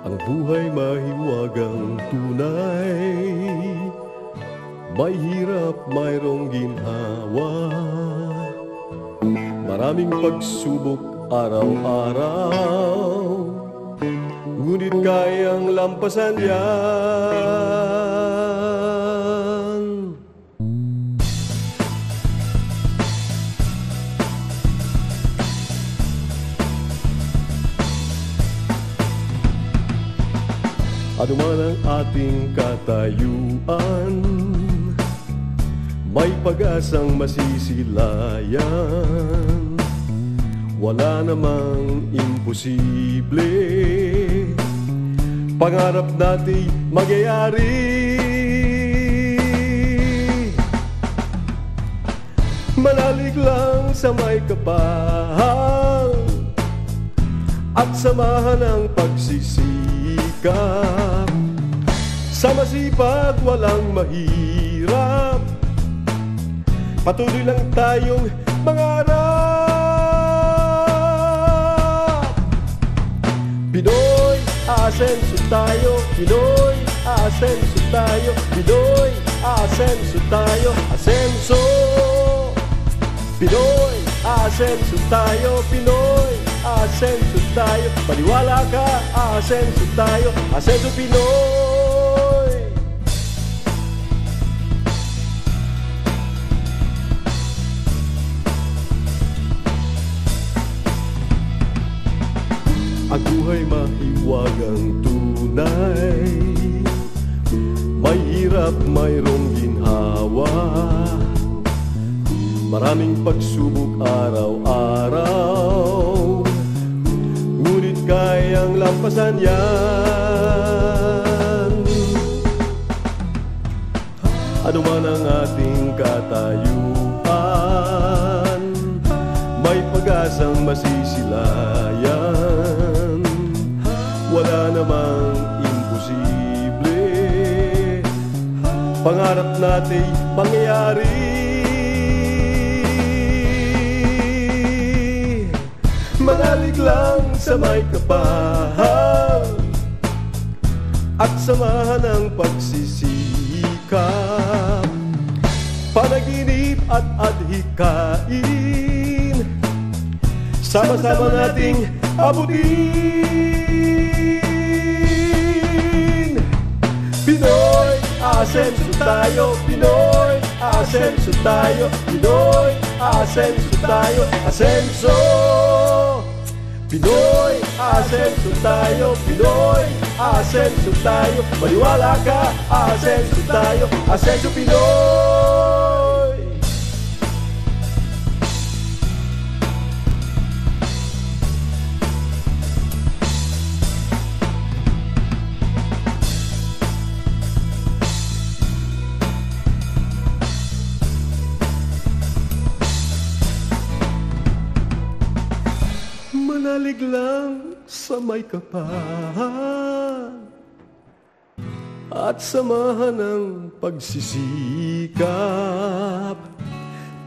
Ang buhay mahiwagang tunay, may hirap, mayroong ginhawa. Maraming pagsubok araw-araw, ngunit kayang lampasan yan. Ano man ang ating katayuan, may pag-asang masisilayan. Wala namang imposible, pangarap natin magyayari. Manalig lang sa may kapal at samahan ang pagsisikap. Sa masipag walang mahirap, patuloy lang tayong mangarap. Pinoy, asenso tayo. Pinoy, asenso tayo. Pinoy, asenso tayo. Asenso. Pinoy, asenso tayo. Pinoy, asenso tayo. Paniwala ka, asenso tayo. Asenso Pinoy. Ang buhay mahiwagang tunay, may hirap, mayroong ginhawa. Maraming pagsubok araw-araw, ngunit kayang lampasan yan. Ano man ang ating katayuan, may pag-asang masisilayan. Wala namang imposible, pangarap natin mangyayari. Manalig lang sa may kapal at samahan ang pagsisikap. Panaginip at adhikain, sama-sama nating abutin. Pinoy, asenso tayo. Pinoy, asenso tayo. Pinoy, asenso tayo. Asenso. Pinoy, asenso tayo. Pinoy, asenso tayo. Maniwala ka, asenso tayo. Asenso Pinoy. Manalig lang sa may kapal at samahan ng pagsisikap.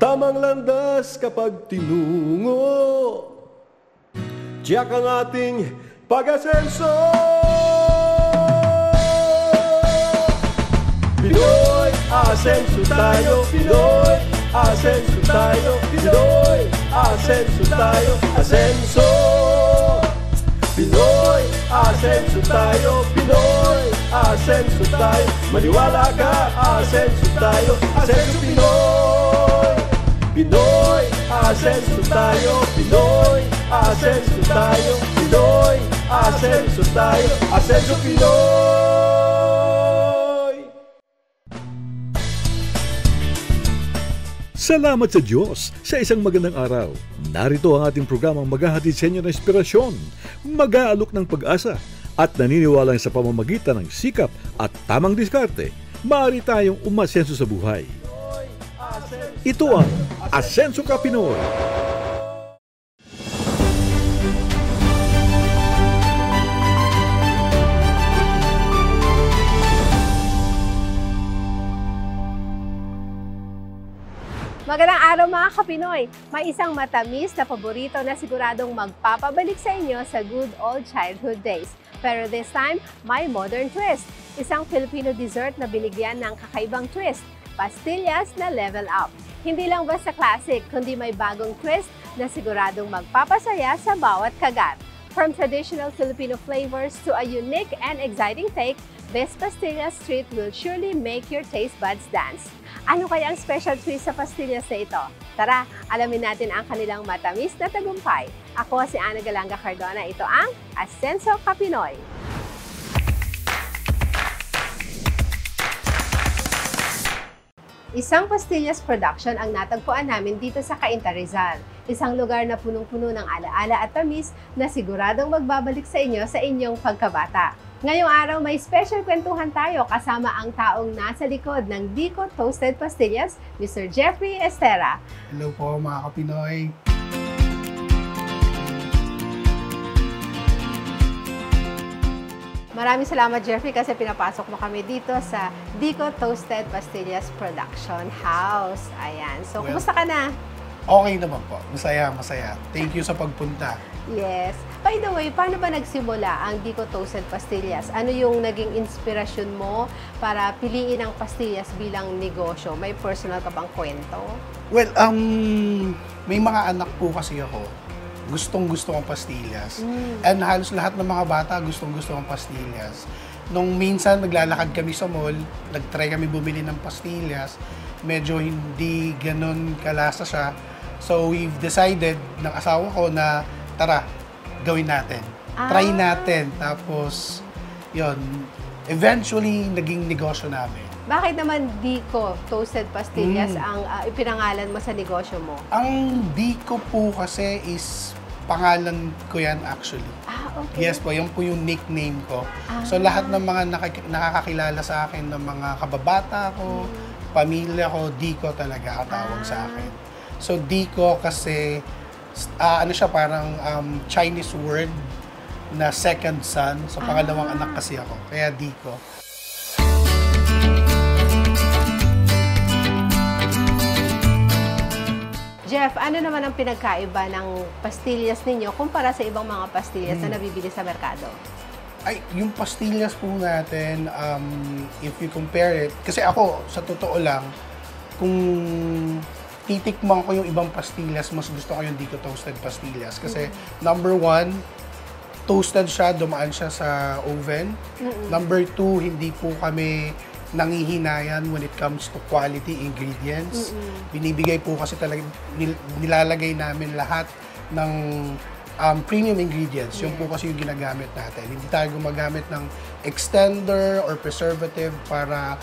Tamang landas kapag tinungo, tiyak ang ating pag-asenso. Pinoy, asenso tayo. Pinoy, asenso tayo. Pinoy, asenso tayo. Asenso. Pinoy, asenso tayo. Pinoy, asenso tayo. Maniwala ka, asenso tayo. Asenso Pinoy. Pinoy, asenso tayo. Pinoy, asenso tayo. Pinoy, asenso tayo. Asenso Pinoy. Salamat sa Diyos sa isang magandang araw. Narito ang ating programang maghahatid sa inyo ng inspirasyon, mag-aalok ng pag-asa, at naniniwalang sa pamamagitan ng sikap at tamang diskarte, maaari tayong umasenso sa buhay. Ito ang Asenso Ka Pinoy! Magandang araw mga Kapinoy! May isang matamis na paborito na siguradong magpapabalik sa inyo sa good old childhood days. Pero this time, may modern twist. Isang Filipino dessert na binigyan ng kakaibang twist. Pastillas na level up. Hindi lang basta classic, kundi may bagong twist na siguradong magpapasaya sa bawat kagat. From traditional Filipino flavors to a unique and exciting take, this pastillas treat will surely make your taste buds dance. Ano kaya ang special twist sa pastillas na ito? Tara, alamin natin ang kanilang matamis na tagumpay. Ako si Ana Galanga Cardona. Ito ang Asenso Kapinoy. Isang pastillas production ang natagpuan namin dito sa Cainta, Rizal. Isang lugar na punong-puno ng alaala at tamis na siguradong magbabalik sa inyo sa inyong pagkabata. Ngayong araw may special kwentuhan tayo kasama ang taong nasa likod ng Dico Toasted Pastillas, Mr. Jeffrey Estera. Hello po mga Kapinoy! Maraming salamat Jeffrey kasi pinapasok mo kami dito sa Dico Toasted Pastillas Production House. Ayan. So, kumusta ka na? Okay naman po. Masaya, masaya. Thank you sa pagpunta. Yes. By the way, paano ba nagsimula ang Dico Toasted Pastillas? Ano yung naging inspirasyon mo para piliin ang pastillas bilang negosyo? May personal ka bang kwento? Well, may mga anak po kasi ako. Gustong-gusto ang pastillas. And halos lahat ng mga bata gustong-gusto ang pastillas. Nung minsan naglalakad kami sa mall, nag-try kami bumili ng pastillas, medyo hindi ganun kalasa siya. So we've decided ng asawa ko na tara, gawin natin. Try natin. Tapos, yun, eventually naging negosyo namin. Bakit naman Dico Toasted Pastillas ang ipinangalan mo sa negosyo mo? Ang Dico po kasi is pangalan ko yan actually. Okay. Yes po, yan po yung nickname ko. So lahat ng mga nakakakilala sa akin ng mga kababata ko, pamilya ko, Dico talaga ang tawag sa akin. So Dico kasi, ano siya, parang Chinese word na second son. So pangalawang anak kasi ako, kaya Dico. Jeff, ano naman ang pinagkaiba ng pastillas ninyo kumpara sa ibang mga pastillas na nabibili sa merkado? Ay, yung pastillas po natin, if you compare it, kasi ako, sa totoo lang, kung titikman ko yung ibang pastillas, mas gusto ko yung Dico Toasted Pastillas. Kasi, number one, toasted siya, dumaan siya sa oven. Number two, hindi po kami nangihinayan when it comes to quality ingredients. Binibigay po kasi talaga, nilalagay namin lahat ng premium ingredients. Yung po kasi yung ginagamit natin. Hindi tayo gumagamit ng extender or preservative para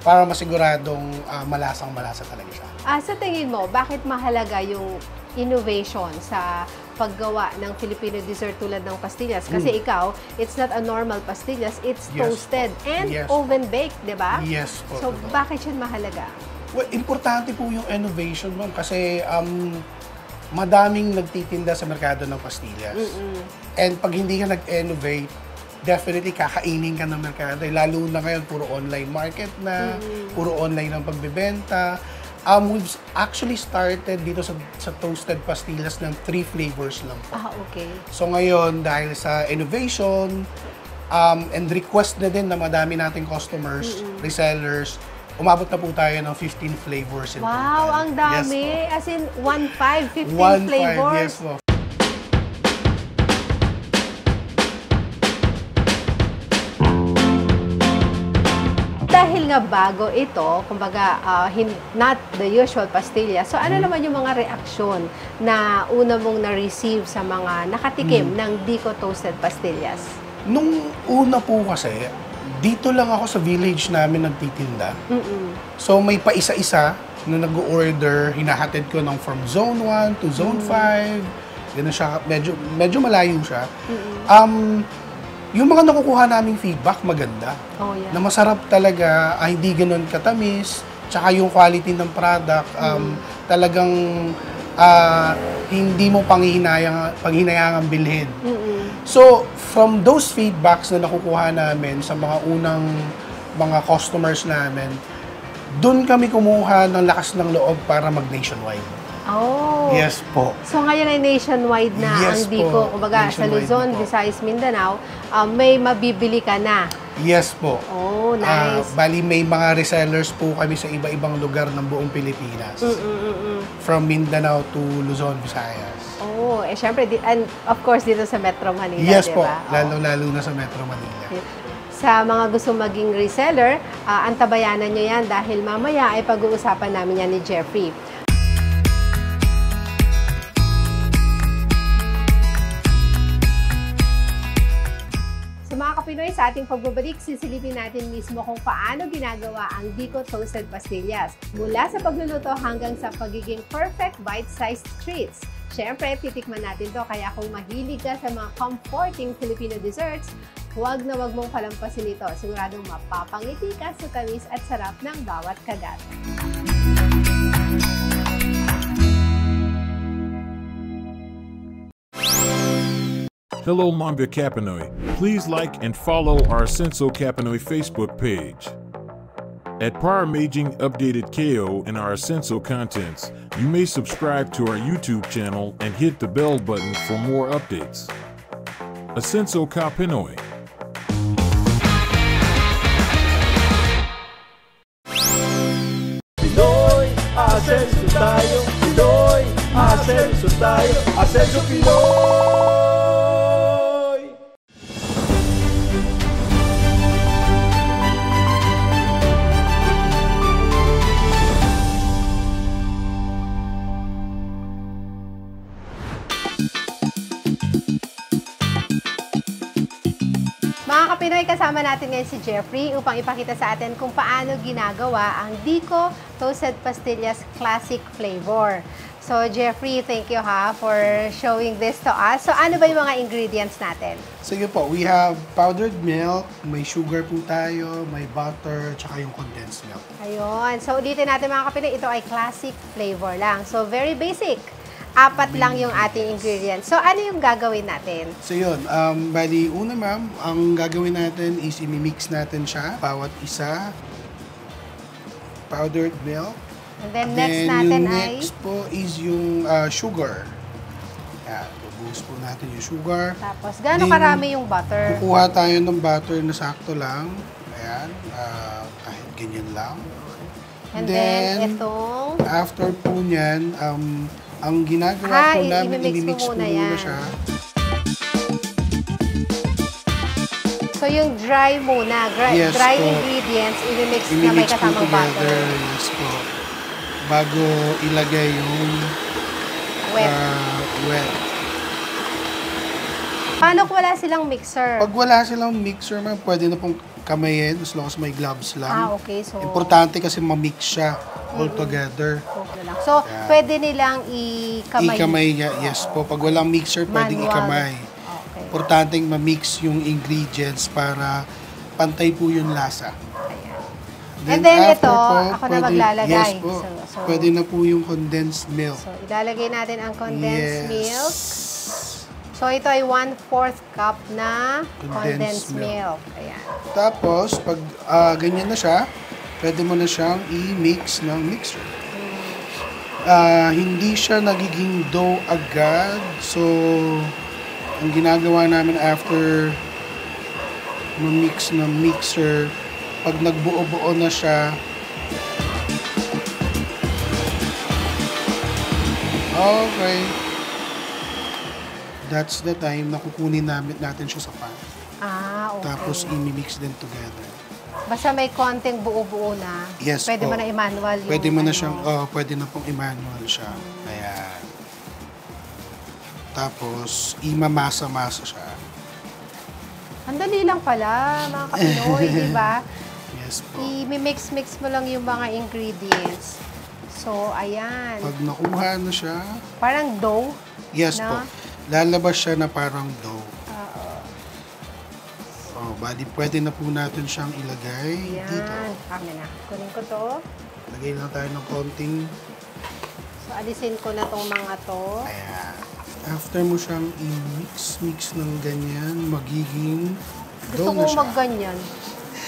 masiguradong malasang-malasa talaga siya. Sa tingin mo, bakit mahalaga yung innovation sa paggawa ng Filipino dessert tulad ng pastillas? Kasi ikaw, it's not a normal pastillas, it's toasted and oven-baked, di ba? Yes po. So, bakit yun mahalaga? Well, importante po yung innovation, ma'am, kasi madaming nagtitinda sa merkado ng pastillas. And pag hindi ka nag-innovate, definitely kakainin ka ng merkado. Lalo na ngayon, puro online market na, puro online ang pagbebenta. We've actually started dito sa toasted pastillas ng 3 flavors lang po. Okay. So ngayon, dahil sa innovation, and request na din na madami nating customers, resellers, umabot na po tayo ng 15 flavors in total. Wow, ang dami! Yes, as in, 15 flavors? Yes po. Dahil nga bago ito, kumbaga, not the usual pastillas, so ano naman yung mga reaksyon na una mong na-receive sa mga nakatikim ng Dico Toasted Pastillas? Nung una po kasi, dito lang ako sa village namin nagtitinda. So may paisa-isa na nag-order, hinahatid ko ng from zone 1 to zone 5. Ganun siya, medyo malayo siya. Yung mga nakukuha naming feedback, maganda. Na masarap talaga, hindi ganun katamis, tsaka yung quality ng product, talagang hindi mo panghinayangang bilhin. So, from those feedbacks na nakukuha namin sa mga unang mga customers namin, Doon kami kumuha ng lakas ng loob para mag-nationwide. Oh. Yes po. So ngayon ay nationwide na Yes ang Dico. po. Kumbaga sa Nationwide Luzon, na po. Visayas, Mindanao, may mabibili ka na. Yes po. Oh, nice. Bali, may mga resellers po kami sa iba-ibang lugar ng buong Pilipinas. From Mindanao to Luzon, Visayas. Oh, syempre, and of course dito sa Metro Manila, Yes diba? po. Lalo-lalo na sa Metro Manila. Sa mga gusto maging reseller, antabayanan nyo yan dahil mamaya ay pag-uusapan namin yan ni Jeffrey. Sa mga kapinoy, sa ating pagbabalik, sisilipin natin mismo kung paano ginagawa ang Dico Toasted Pastillas. Mula sa pagluluto hanggang sa pagiging perfect bite-sized treats. Siyempre, titikman natin to, kaya kung mahilig ka sa mga comforting Filipino desserts, huwag na huwag mong palampasin ito. Siguradong mapapangiti ka sa tamis at sarap ng bawat kagat. Hello, Mamba Kapinoy. Please like and follow our Senso Kapinoy Facebook page. At Paramaging Updated KO and our Senso contents, you may subscribe to our YouTube channel and hit the bell button for more updates. Asenso Kapinoy. Pinoy, asenso tayo. Pinoy, asenso tayo. Asenso Pinoy! Mga kapinoy, kasama natin ngayon si Jeffrey upang ipakita sa atin kung paano ginagawa ang Dico Toasted Pastillas Classic Flavor. So Jeffrey, thank you for showing this to us. So ano ba yung mga ingredients natin? Sige po, we have powdered milk, may sugar po tayo, may butter, tsaka yung condensed milk. Ayun. So ulitin natin mga kapinoy, ito ay classic flavor lang. So very basic. 4 lang yung ating ingredients. So ano yung gagawin natin? So yun, bali una ma'am, ang gagawin natin is imimix natin siya, bawat isa. Powdered milk. And then next natin yung ay... next po is yung sugar. Yan, bubuhos po natin yung sugar. Tapos, gaano Then, karami yung butter? Kukuha tayo ng butter na sakto lang. Ayan, kahit ganyan lang. And then itong... After po niyan, ang ginagawa po namin, imimix mo muna muna yan. siya. So yung dry muna, Yes dry po. ingredients, imimix na may Imimix po kasamang together. butter. Yes po. Bago ilagay yung Wet. wet. Paano kung wala silang mixer? Pag wala silang mixer, ma'am, pwede na pong kamayin as long as may gloves lang. Okay. So, Importante kasi ma-mix siya all together. okay lang. So, pwede nilang ikamay. Ikamay niya, yes po. Pag walang mixer, pwedeng Manual. ikamay. Okay. Importanteng ma-mix yung ingredients para pantay po yung lasa. And then after ito, ako na maglalagay. Yes po. So, Pwede na po yung condensed milk. So, ilalagay natin ang condensed Yes. milk. So, ito ay 1/4 cup na condensed Condensed milk. Ayan. Tapos, pag ganyan na siya, pwede mo na siyang i-mix ng mixer. Hindi siya nagiging dough agad. So, ang ginagawa namin after ma-mix ng mixer, pag nagbuo-buo na siya, okay, that's the time na kukunin natin siya sa pan. Okay. Tapos, i-mix them together. Basta may konting buo-buo na, Yes pwede po. mo na i-manual yung Pwede mo na ano. siyang, pwede na pong i-manual siya. Ayan. Tapos, imamasa-masa siya. Ang dali lang pala, mga kapinoy, di ba? Yes po. I-mix-mix mo lang yung mga ingredients. So, ayan. Pag nakuha na siya, Parang dough. yes Na? po. Lalabas siya na parang dough. Bali, pwede na po natin siyang ilagay dito. Ayan. Kami na. Kunin ko to. Lagay lang tayo ng konting, So, alisin ko na tong mga to. ayan. After mo siyang i-mix ng ganyan, magiging Gusto dough na kong siya. magganyan.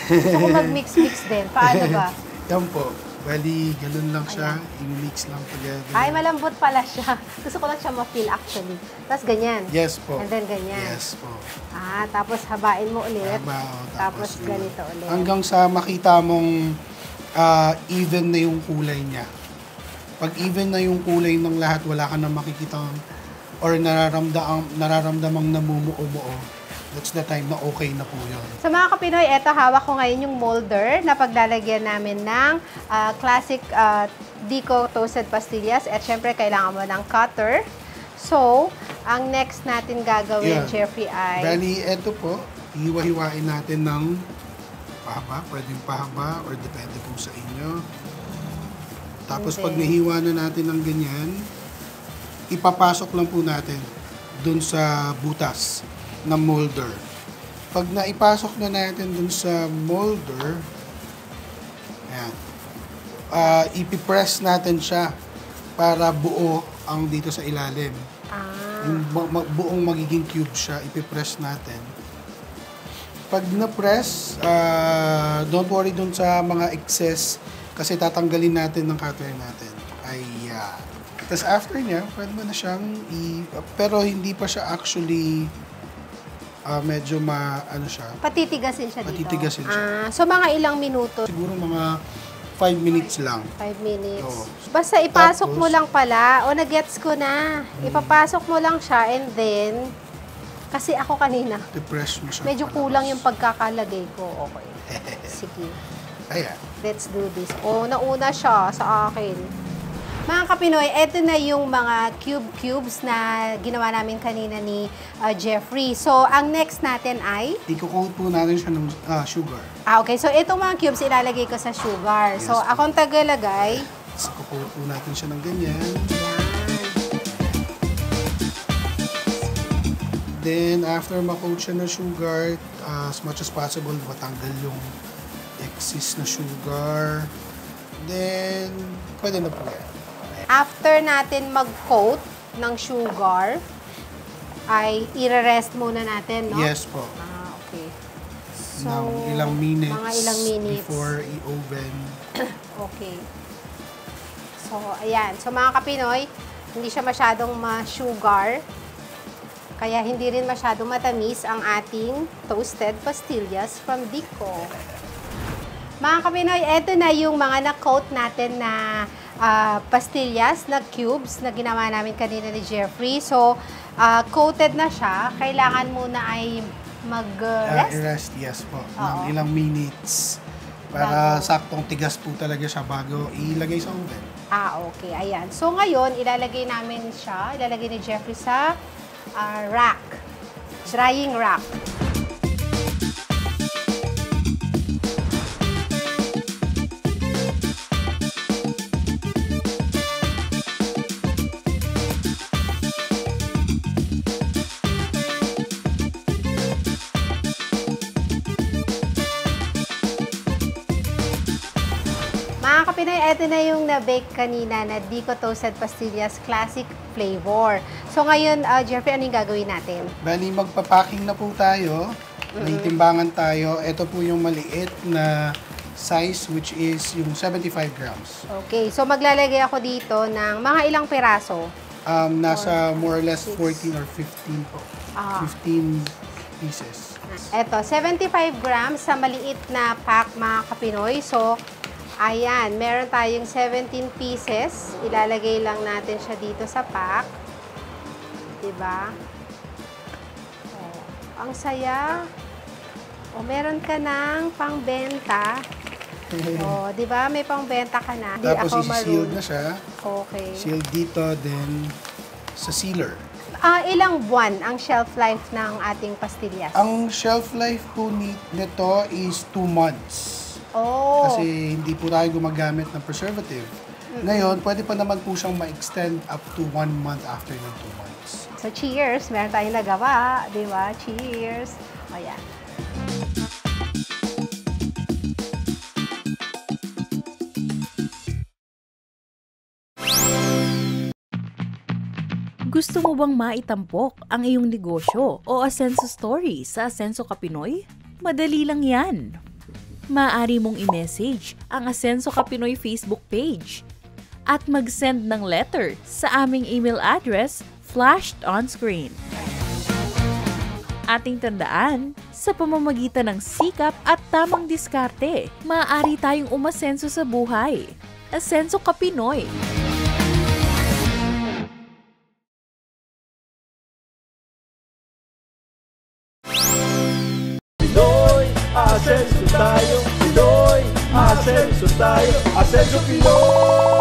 Gusto kong mag-mix-mix din. Paano ba? Yan po. Bali, ganun lang siya. I-mix lang together. Ay, malambot pala siya. Gusto ko lang siya ma-feel actually. Tapos ganyan. Yes po. And then ganyan. Yes po. Tapos habain mo ulit. Tapos yun. ganito ulit. Hanggang sa makita mong even na yung kulay niya. Pag even na yung kulay ng lahat, wala ka na makikita or nararamdamang namumuo-muo. That's the time na okay na po yun. Sa mga Kapinoy, eto hawak ko ngayon yung molder na paglalagyan namin ng classic Dico toasted pastillas. At syempre, kailangan mo ng cutter. So, ang next natin gagawin, Jeffrey, ay... Bali, eto po, hiwa-hiwain natin ng pahaba. Pwedeng pahaba or depende po sa inyo. Tapos pag nahiwa na natin ng ganyan, ipapasok lang po natin dun sa butas na molder. Pag naipasok na natin dun sa molder, ayan, ipipress natin siya para buo ang dito sa ilalim. Yung buong magiging cube siya, ipipress natin. Pag na-press, don't worry dun sa mga excess kasi tatanggalin natin ng cutter natin. Ayan. Tapos after niya, pwede mo na siyang pero hindi pa siya actually medyo ano siya. Patitigasin siya dito? Patitigasin siya. So, mga ilang minuto? Siguro mga 5 minutes lang. 5 minutes. Oo. Basta ipasok mo lang pala. O, na-gets ko na. Ipapasok mo lang siya and then, kasi ako kanina, I-press mo siya. medyo kulang yung pagkakalagay ko. Okay. Sige. Ayan. Let's do this. O, nauna siya sa akin. Mga Kapinoy, eto na yung mga cubes na ginawa namin kanina ni Jeffrey. So, ang next natin ay? I-coat po natin siya ng sugar. Okay. So, itong mga cubes ilalagay ko sa sugar. Yes. So, akong tagalagay. I-coat po natin siya ng ganyan. Then, after ma-coat siya ng sugar, as much as possible, matanggal yung excess na sugar. Then, pwede na po yan. After natin mag-coat ng sugar, ay i-rest muna natin, no? Yes po. Okay. So, ng ilang minutes, mga ilang minutes before i-oven. Okay. So, ayan. So, mga Kapinoy, hindi siya masyadong ma-sugar. Kaya hindi rin masyadong matamis ang ating toasted pastillas from Dico. Mga Kapinoy, eto na yung mga na-coat natin na pastillas na cubes na ginawa namin kanina ni Jeffrey. So, coated na siya. Kailangan muna ay mag-rest? I-rest, yes po. Ng ilang minutes. Para saktong tigas po talaga siya bago ilagay sa oven. Okay. Ayan. So, ngayon, ilalagay namin siya. Ilalagay ni Jeffrey sa rack. Drying rack. Mga Kapinoy, eto na yung na-bake kanina na Dico Toasted Pastillas Classic Flavor. So ngayon, Jeffrey, ano yung gagawin natin? Bali, magpa-packing na po tayo. May timbangan tayo. Ito po yung maliit na size, which is yung 75 grams. Okay, so maglalagay ako dito ng mga ilang piraso? Nasa more or less 14 or 15 po. 15 pieces. Eto, 75 grams sa maliit na pack, mga Kapinoy. So, ayan, meron tayong 17 pieces. Ilalagay lang natin siya dito sa pack. Diba? Oh, ang saya. O, meron ka ng pangbenta. O, diba? May pangbenta ka na. Di Tapos ako isi-sealed na siya. Okay. Sealed dito, then sa sealer. Ilang buwan ang shelf life ng ating pastillas? Ang shelf life po nito is 2 months. Oh. Kasi hindi po tayo gumagamit ng preservative. Ngayon, pwede pa naman po siyang ma-extend up to 1 month after ng 2 months. So, cheers! Meron tayong nagawa, di ba? Cheers! Ayan. Gusto mo bang maitampok ang iyong negosyo o Asenso Story sa Asenso Kapinoy? Madali lang yan! maaari mong i-message ang Asenso Ka Pinoy Facebook page at mag-send ng letter sa aming email address flashed on screen. Ating tandaan, sa pamamagitan ng sikap at tamang diskarte, maaari tayong umasenso sa buhay. Asenso Ka Pinoy. Pinoy, asenso tayo. Pinoy, asenso tayo. Asenso Pinoy!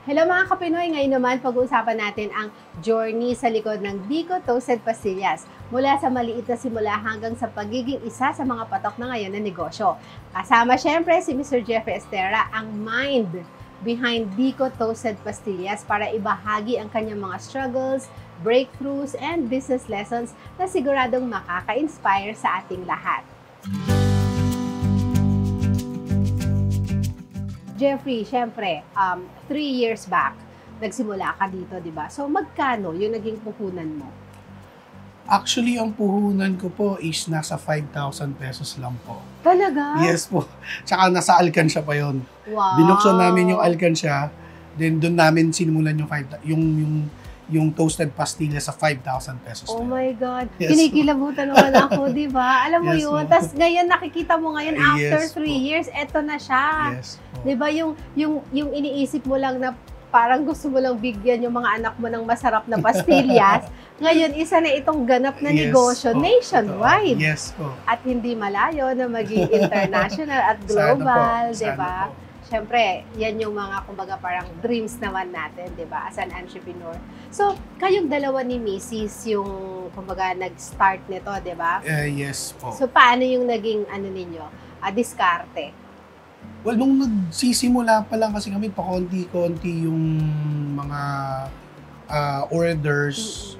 Hello mga Kapinoy! Ngayon naman pag-uusapan natin ang journey sa likod ng Biko Toasted Pastillas. Mula sa maliit na simula hanggang sa pagiging isa sa mga patok na ngayon na negosyo. Kasama syempre si Mr. Jeffrey Estera, ang mind behind Biko Toasted Pastillas para ibahagi ang kanyang mga struggles, breakthroughs, and business lessons na siguradong makaka-inspire sa ating lahat. Jeffrey, syempre, 3 years back, nagsimula ka dito, di ba? So, magkano yung naging puhunan mo? Actually, ang puhunan ko po is nasa 5,000 pesos lang po. Talaga? Yes po. Tsaka nasa Alcansya pa yon. Wow. Binuksan namin yung Alcansya, then doon namin sinimulan yung toasted pastilla sa 5,000 pesos. Oh my God. Yes, Kinikilabutan naman ako, di ba? Alam mo Yes, yun? po. Tapos ngayon, nakikita mo ngayon, after Yes, 3 po. years, eto na siya. Yes po. Di ba? Yung iniisip mo lang na parang gusto mo lang bigyan yung mga anak mo ng masarap na pastillas. Ngayon, isa na itong ganap na Yes negosyo po. nationwide. Yes po. At hindi malayo na maging international at global, di Sana ba? po. Siyempre, yan yung mga, kumbaga, parang dreams naman natin, di ba, as an entrepreneur. So, kayong dalawa ni Mrs. yung, kumbaga, nag-start nito, di ba? Yes po. So, paano yung naging, ninyo, diskarte? Well, nung nagsisimula pa lang kasi kami, pakonti-konti yung mga orders.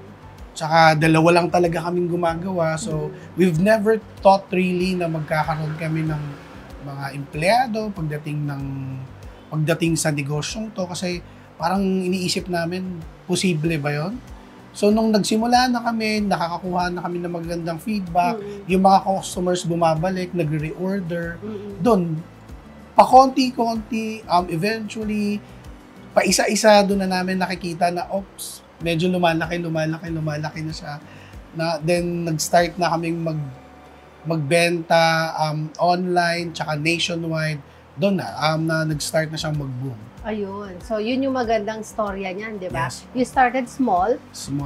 Tsaka dalawa lang talaga kaming gumagawa. So, we've never thought really na magkakaroon kami ng mga empleyado pagdating sa negosyong to. Kasi parang iniisip namin, posible ba yon? So, nung nagsimula na kami, nakakakuha na kami ng magandang feedback, yung mga customers bumabalik, nagre-reorder, doon, pakonti-konti, eventually, paisa-isa doon na namin nakikita na, oops, medyo lumalaki na siya. Then, nag-start na kaming magbenta online, tsaka nationwide. Doon na nag-start na siyang mag-boom. Ayun. So, yun yung magandang storya niyan, di ba? Yes. You started small,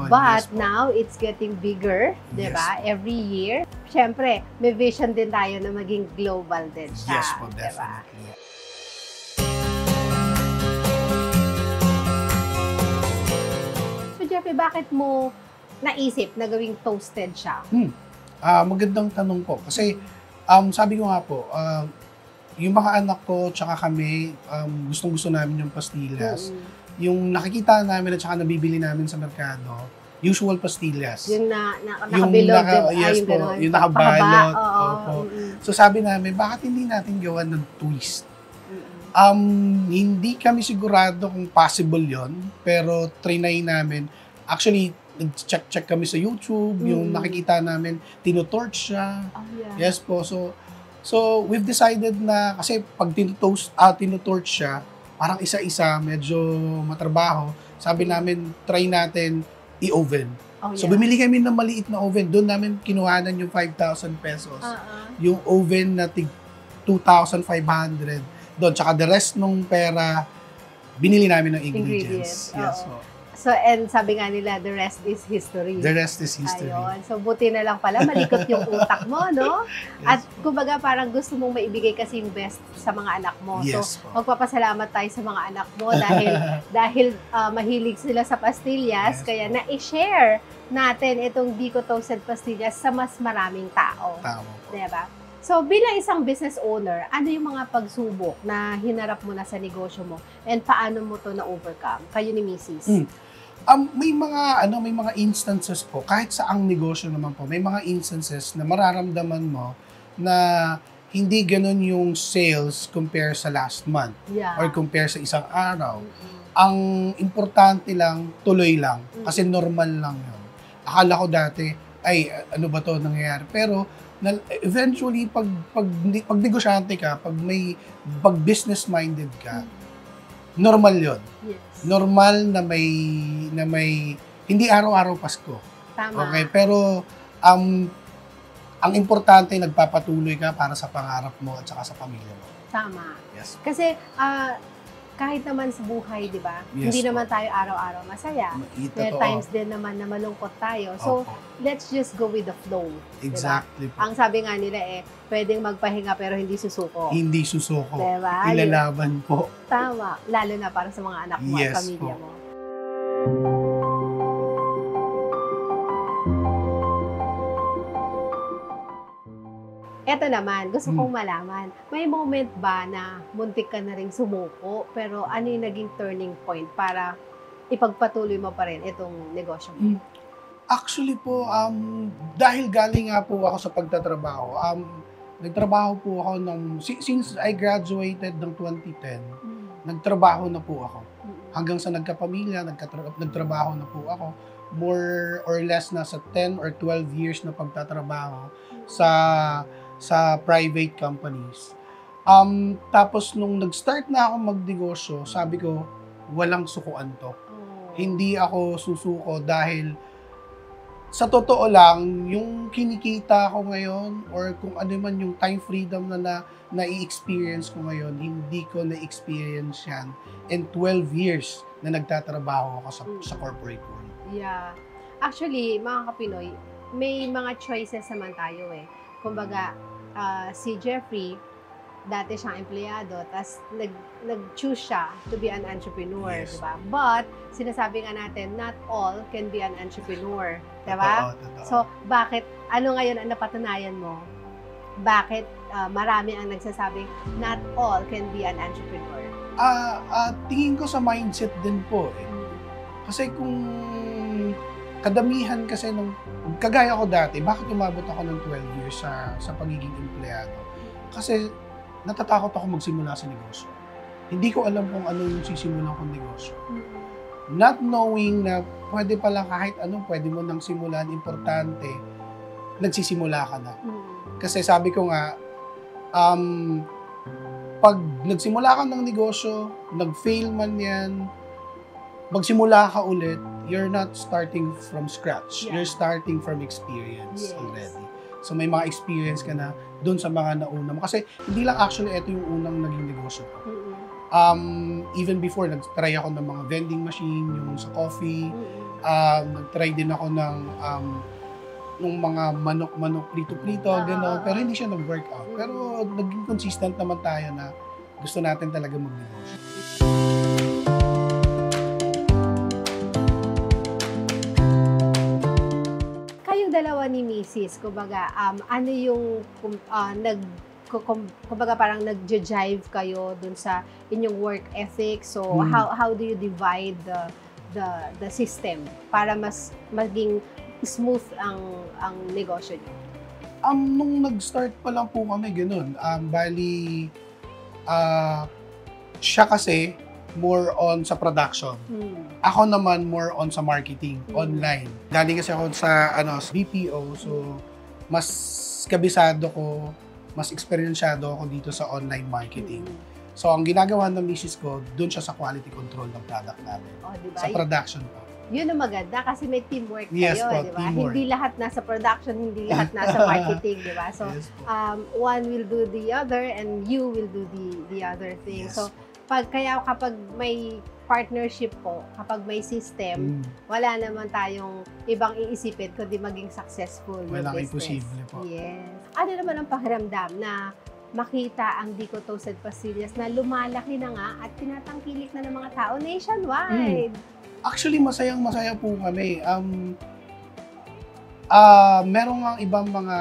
but Yes po. now it's getting bigger, di ba? Every year. Siyempre, may vision din tayo na maging global din siya. Yes po, di ba? definitely. So, Jeffrey, bakit mo naisip na gawing toasted siya? Magandang tanong po. Kasi, sabi ko nga po, yung mga anak ko, tsaka kami, gustong-gusto namin yung pastillas. Yung nakikita namin at tsaka nabibili namin sa merkado, usual pastillas. Yung nakabilog, yes yung po, gano'n. yung nakabalot. Oo. Opo. So sabi namin, bakit hindi natin gawan ng twist? Hindi kami sigurado kung possible yon, pero trinay namin. Actually, nag-check kami sa YouTube, yung nakikita namin, tinotorch siya. Oh, yeah. Yes po. So we've decided na, kasi pag tinotorch siya, parang isa-isa, medyo matrabaho. Sabi namin, try natin i-oven. Oh, yeah. So bumili kami ng maliit na oven. Doon namin kinuhanan yung 5,000 pesos. Yung oven na 2,500. Doon, tsaka the rest nung pera, binili namin ng ingredients. Yes po. So, and sabi nga nila, the rest is history. The rest is history. Ayun. So, buti na lang pala, malikot yung utak mo, no? Yes, At kumbaga, parang gusto mong maibigay kasi yung best sa mga anak mo. Yes, so, po. magpapasalamat tayo sa mga anak mo dahil mahilig sila sa pastillas, Yes, kaya po. na-share natin itong Biko Toasted Pastillas sa mas maraming tao. Tama po. Diba? So, bilang isang business owner, ano yung mga pagsubok na hinarap mo na sa negosyo mo and paano mo to na-overcome? Kayo ni Mrs. May mga instances po, kahit sa ang negosyo naman po, may mga instances na mararamdaman mo na hindi ganun yung sales compare sa last month Yeah. or compare sa isang araw. Ang importante lang, tuloy lang. Kasi normal lang yun. Akala ko dati, ay, ano ba to nangyayari? Pero, eventually, pag negosyante ka, pag business-minded ka, normal yun. Yes. Normal na may, hindi araw-araw Pasko. Tama. Okay? Pero, ang importante, nagpapatuloy ka para sa pangarap mo at saka sa pamilya mo. Tama. Yes. Kasi, kahit naman sa buhay, di ba? Yes, Hindi po. naman tayo araw-araw masaya. May Totoo. times din naman na malungkot tayo. So, Opo. let's just go with the flow. Exactly Diba? po. Ang sabi nga nila pwedeng magpahinga pero hindi susuko. Hindi susuko. Diba? Ilalaban po. Tama. Lalo na para sa mga anak mo Yes, at pamilya po. mo. Eto naman, gusto kong malaman, may moment ba na muntik ka na ring sumuko, pero ano yung naging turning point para ipagpatuloy mo pa rin itong negosyo mo? Actually po, dahil galing nga po ako sa pagtatrabaho, nagtrabaho po ako since I graduated ng 2010, nagtrabaho na po ako. Hanggang sa nagkapamilya, nagtrabaho na po ako. More or less nasa 10 or 12 years na pagtatrabaho sa private companies. Tapos nung nag-start na ako magnegosyo, sabi ko, walang sukuan to. Hindi ako susuko dahil sa totoo lang, yung kinikita ko ngayon or kung ano man yung time freedom na i-experience ko ngayon, hindi ko na-experience yan in 12 years na nagtatrabaho ako sa corporate world. Yeah. Actually, mga Kapinoy, may mga choices naman tayo eh. Kumbaga, si Jeffrey, dati siyang empleyado, tapos nag-choose siya to be an entrepreneur, Yes. di ba? But, sinasabi nga natin, not all can be an entrepreneur, di ba? Totoo. So, bakit, ano ngayon ang napatunayan mo? Bakit marami ang nagsasabing, not all can be an entrepreneur? Tingin ko sa mindset din po eh. Kasi kung kadamihan kasi kagaya ko dati, bakit umabot ako ng 12 years sa pagiging empleyado? Kasi natatakot ako magsimula sa negosyo. Hindi ko alam kung ano yung sisimulan kong negosyo. Not knowing na pwede pala kahit ano, pwede mo nang simulan, importante, nagsisimula ka na. Kasi sabi ko nga, pag nagsimula ka ng negosyo, nag-fail man yan, magsimula ka ulit, you're not starting from scratch. Yeah. You're starting from experience Yes. already. So may mga experience ka na doon sa mga nauna mo. Kasi hindi lang actually ito yung unang naging negosyo ko. Even before, nag-try ako ng mga vending machine, yung sa coffee. Nag-try din ako ng nung mga manok-manok, prito-prito, gano'n. Pero hindi siya nag-work out. Pero naging consistent naman tayo na gusto natin talaga mag-negosyo. Kayong dalawa ni Mrs., kumbaga, ano yung kumbaga parang nag-jive kayo dun sa inyong work ethic? So, how do you divide the system para mas maging smooth ang negosyo niyo? Nung nag-start pa lang po kami, ganun. Bali, siya kasi more on sa production. Ako naman more on sa marketing, online. Galing kasi ako sa BPO, so mas kabisado ko, mas eksperyensyado ako dito sa online marketing. So, ang ginagawa ng misis ko, dun siya sa quality control ng product natin. Diba? Sa production po. Yun ang maganda kasi may teamwork Yes kayo, po, di ba? teamwork. Hindi lahat nasa production, hindi lahat nasa marketing, di ba? So, Yes po. one will do the other and you will do the other thing. Yes So, po. kapag may partnership po, kapag may system, wala naman tayong ibang iisipin kundi maging successful yung Walang business. imposible po. Yes. Ano naman ang pakiramdam na makita ang Dico Toasted Pastillas na lumalaki na nga at tinatangkilik na ng mga tao nationwide? Actually, masayang-masaya po kami. Meron nga ibang mga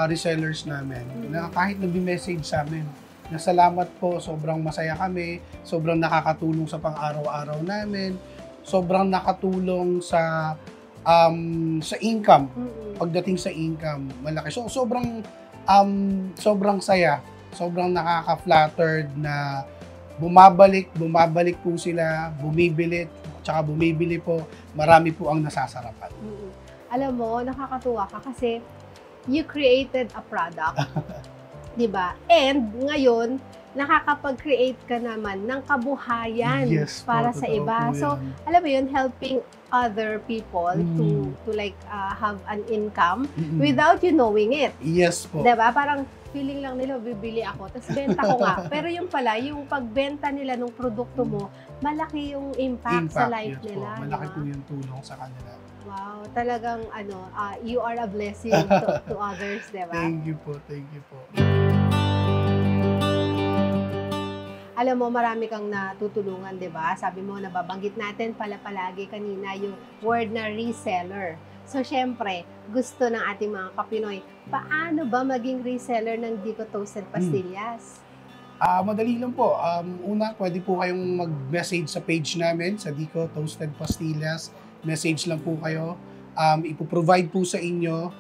resellers namin na kahit nag-message sa amin na salamat po, sobrang masaya kami, sobrang nakakatulong sa pang-araw-araw namin, sobrang nakatulong sa income. Pagdating sa income, malaki. So, sobrang Sobrang saya. Sobrang nakaka-flattered na bumabalik po sila, bumibili, tsaka bumibili po. Marami po ang nasasarapan. Alam mo, nakakatuwa ka kasi you created a product. Diba? And ngayon, nakakapag-create ka naman ng kabuhayan para sa iba. So, alam mo yun, helping other people to like have an income without you knowing it. Yes po. Diba? Parang feeling lang nila, bibili ako, tapos benta ko nga. Pero yung pala, yung pagbenta nila ng produkto mo, malaki yung impact sa life nila. Malaki po yung tulong sa kanila. Wow, talagang you are a blessing to others, diba? Thank you po, thank you po. Alam mo, marami kang natutulungan, di ba? Sabi mo, nababanggit natin palagi kanina yung word na reseller. So, syempre, gusto ng ating mga Kapinoy, paano ba maging reseller ng Dico Toasted Pastillas? Madali lang po. Una, pwede po kayong mag-message sa page namin, sa Dico Toasted Pastillas. Message lang po kayo. Ipoprovide po sa inyo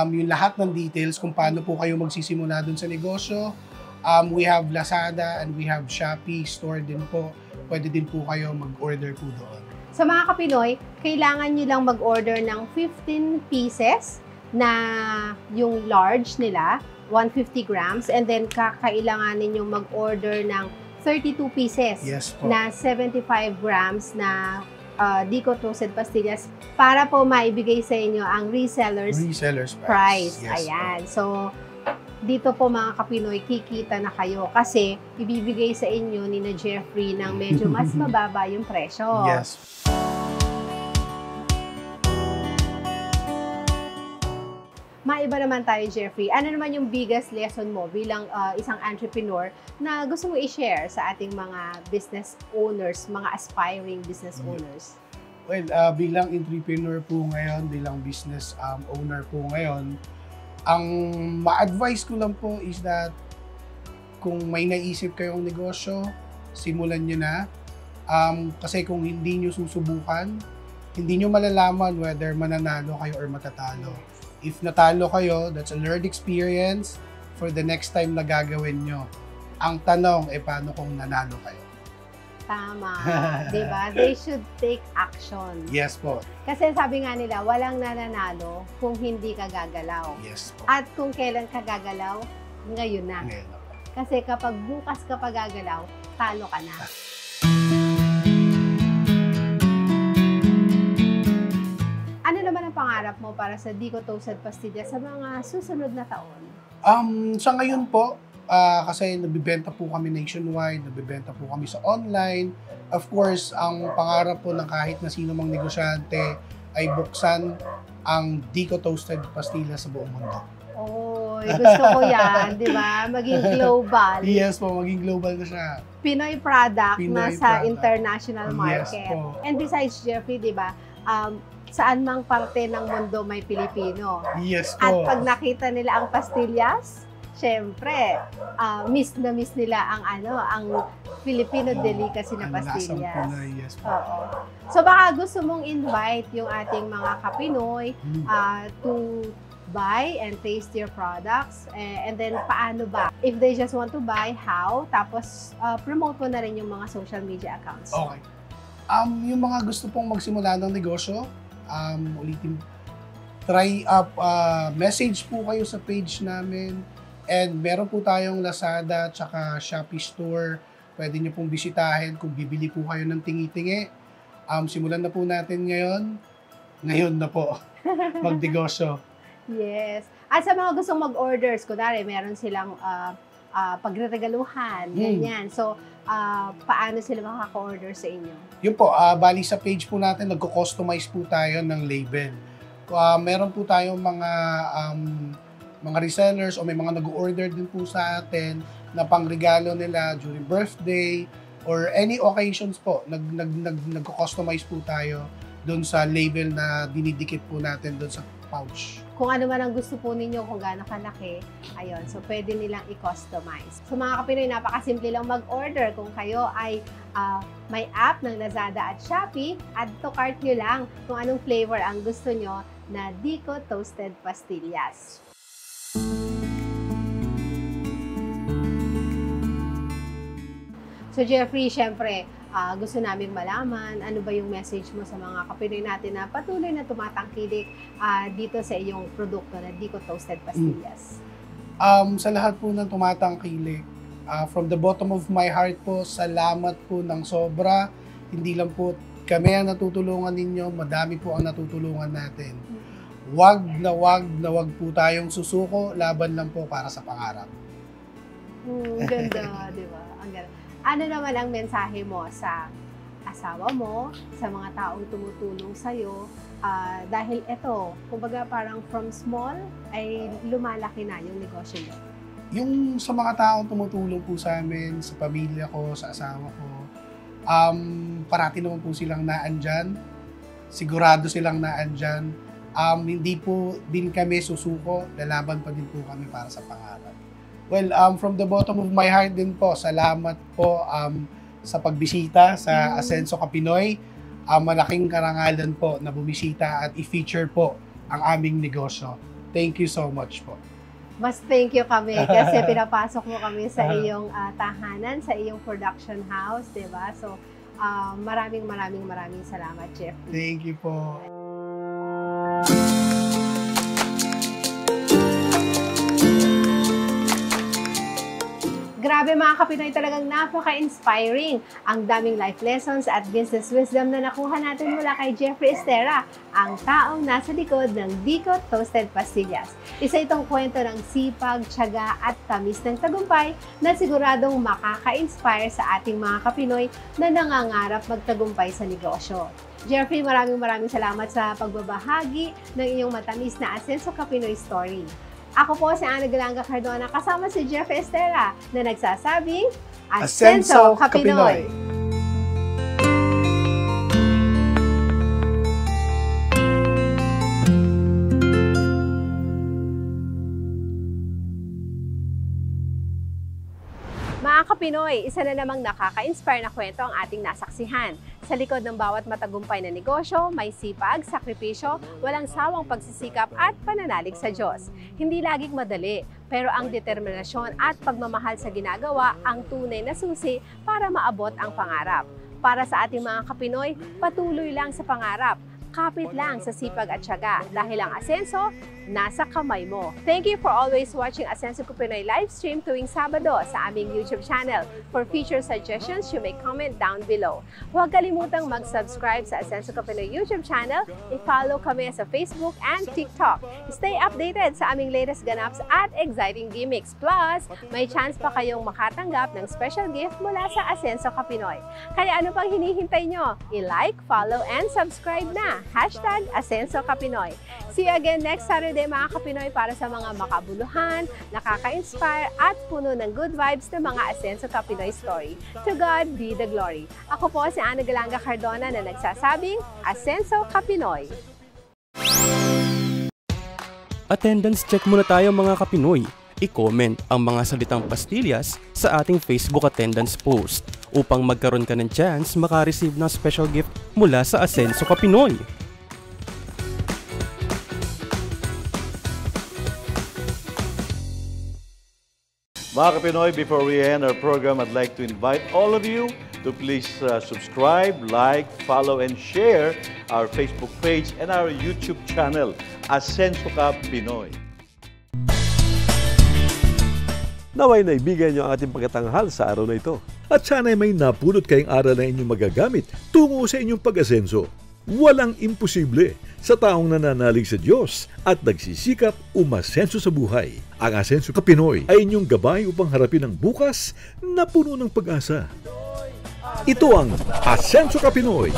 yung lahat ng details kung paano po kayo magsisimula dun sa negosyo. We have Lazada and we have Shopee store din po. Pwede din po kayo mag-order po doon. Sa mga Kapinoy, kailangan nyo lang mag-order ng 15 pieces na yung large nila, 150 grams, and then kakailanganin nyo mag-order ng 32 pieces na 75 grams na Dico Toasted Pastillas para po maibigay sa inyo ang resellers price. Ayan. So, dito po mga Kapinoy, kikita na kayo kasi ibibigay sa inyo ni na Jeffrey ng medyo mas mababa yung presyo. Yes. Maiba naman tayo, Jeffrey. Ano naman yung biggest lesson mo bilang isang entrepreneur na gusto mo i-share sa ating mga business owners, mga aspiring business owners? Well, bilang entrepreneur po ngayon, bilang business owner po ngayon, ang ma-advise ko lang po is that kung may naisip kayong negosyo, simulan nyo na. Kasi kung hindi nyo susubukan, hindi nyo malalaman whether mananalo kayo or matatalo. If natalo kayo, that's a learned experience for the next time na gagawin nyo. Ang tanong, paano kung nanalo kayo? Tama. Diba? They should take action. Yes po. Kasi sabi nga nila, walang nananalo kung hindi ka gagalaw. Yes po. At kung kailan ka gagalaw, ngayon na. Ngayon na po. Kasi kapag bukas ka pa gagalaw, talo ka na. Ano naman ang pangarap mo para sa Dico Toasted Pastillas sa mga susunod na taon? Sa ngayon po, kasi nabibenta po kami nationwide, nabibenta po kami sa online. Of course, ang pangarap po ng kahit na sino mang negosyante ay buksan ang Dico Toasted Pastillas sa buong mundo. Oh, gusto ko yan, di ba? Maging global. Yes po, maging global na siya. Pinoy product na sa international market. Yes po. And besides, Jeffrey, di ba, saan mang parte ng mundo may Pilipino. Yes po. At pag nakita nila ang pastillas, syempre, miss na miss nila ang Filipino delicacy na pastillas. Yes po. Oo. So baka gusto mong invite yung ating mga Kapinoy to buy and taste your products, and then paano ba? If they just want to buy, how? Tapos promote mo na rin yung mga social media accounts. Okay. Yung mga gusto pong magsimula ng negosyo, ulitin, message po kayo sa page namin. And meron po tayong Lazada tsaka Shopee store. Pwede nyo pong bisitahin kung bibili po kayo ng tingi-tingi. Simulan na po natin ngayon. Ngayon na po. Magnegosyo. Yes. At sa mga gustong mag-orders, kunwari, meron silang pagreregaluhan, ganyan. So, paano sila makaka-order sa inyo? Yun po, bali sa page po natin, nagko-customize po tayo ng label. Meron po tayong mga resellers o may mga nag-order din po sa atin na pangregalo nila during birthday or any occasions po. Nagko-customize po tayo doon sa label na dinidikit po natin doon sa pouch. Kung ano man ang gusto po ninyo, kung gaano kalaki, ayun, so pwede nilang i-customize. So mga Kapinoy, napakasimple lang mag-order. Kung kayo ay may app ng Lazada at Shopee, add to cart nyo lang kung anong flavor ang gusto nyo na Dico Toasted Pastillas. So Jeffrey, syempre, gusto naming malaman ano ba yung message mo sa mga kapinoy natin na patuloy na tumatangkilik dito sa iyong produkto na Dico Toasted Pastillas. Sa lahat po ng tumatangkilik, from the bottom of my heart po, salamat po ng sobra. Hindi lang po kami ang natutulungan ninyo, madami po ang natutulungan natin. Wag po tayong susuko, laban lang po para sa pangarap. Ganda, di ba? Ang ganda. Ano naman ang mensahe mo sa asawa mo, sa mga taong tumutulong sa'yo? Dahil ito, kumbaga parang from small ay lumalaki na yung negosyo mo. Yung sa mga taong tumutulong po sa amin, sa pamilya ko, sa asawa ko, parati naman po silang naandyan. Sigurado silang naandyan. Hindi po din kami susuko, lalaban pa din po kami para sa pangarap. Well, from the bottom of my heart din po, salamat po sa pagbisita sa Asenso Ka Pinoy. Malaking karangalan po na bumisita at i-feature po ang aming negosyo. Thank you so much po. Mas thank you kami kasi pinapasok mo kami sa iyong tahanan, sa iyong production house, di ba? So, maraming salamat, Jeff. Thank you po. Grabe mga kapinoy, talagang napaka-inspiring. Ang daming life lessons at business wisdom na nakuha natin mula kay Jeffrey Estera, ang taong nasa likod ng Dico Toasted Pastillas. Isa itong kwento ng sipag, tiyaga at tamis ng tagumpay na siguradong makaka-inspire sa ating mga kapinoy na nangangarap magtagumpay sa negosyo. Jeffrey, maraming salamat sa pagbabahagi ng iyong matamis na Asenso Ka Pinoy story. Ako po si Ana Galanga Cardona kasama si Jeff Estera na nagsasabing Asenso Ka Pinoy! Mga kapinoy, isa na namang nakaka-inspire na kwento ang ating nasaksihan. Sa likod ng bawat matagumpay na negosyo, may sipag, sakripisyo, walang sawang pagsisikap at pananalig sa Diyos. Hindi laging madali, pero ang determinasyon at pagmamahal sa ginagawa ang tunay na susi para maabot ang pangarap. Para sa ating mga kapinoy, patuloy lang sa pangarap. Kapit lang sa sipag at tiyaga dahil ang asenso nasa kamay mo. Thank you for always watching Asenso Ka Pinoy live stream tuwing Sabado sa aming YouTube channel. For future suggestions, you may comment down below. Huwag kalimutang mag-subscribe sa Asenso Ka Pinoy YouTube channel. I-follow kami sa Facebook and TikTok. Stay updated sa aming latest ganaps at exciting gimmicks. Plus, may chance pa kayong makatanggap ng special gift mula sa Asenso Ka Pinoy. Kaya ano pang hinihintay nyo? I-like, follow, and subscribe na! #Asenso Ka Pinoy. See you again next Saturday mga kapinoy para sa mga makabuluhan, nakaka-inspire at puno ng good vibes na mga Asenso Ka Pinoy story. To God be the glory. Ako po si Ana Galanga Cardona na nagsasabing Asenso Ka Pinoy. Attendance check muna tayo mga kapinoy. I-comment ang mga salitang pastillas sa ating Facebook attendance post upang magkaroon ka ng chance makareceive ng special gift mula sa Asenso Ka Pinoy. Mga kapinoy, before we end our program, I'd like to invite all of you to please subscribe, like, follow, and share our Facebook page and our YouTube channel, Asenso Ka Pinoy. Naway naibigan niyo ang ating pagkatanghal sa araw na ito. At sana'y may napulot kayong aral na inyong magagamit tungo sa inyong pag-asenso. Walang imposible sa taong nananalig sa Diyos at nagsisikap umasenso sa buhay. Ang Asenso Ka Pinoy ay inyong gabay upang harapin ang bukas na puno ng pag-asa. Ito ang Asenso Ka Pinoy.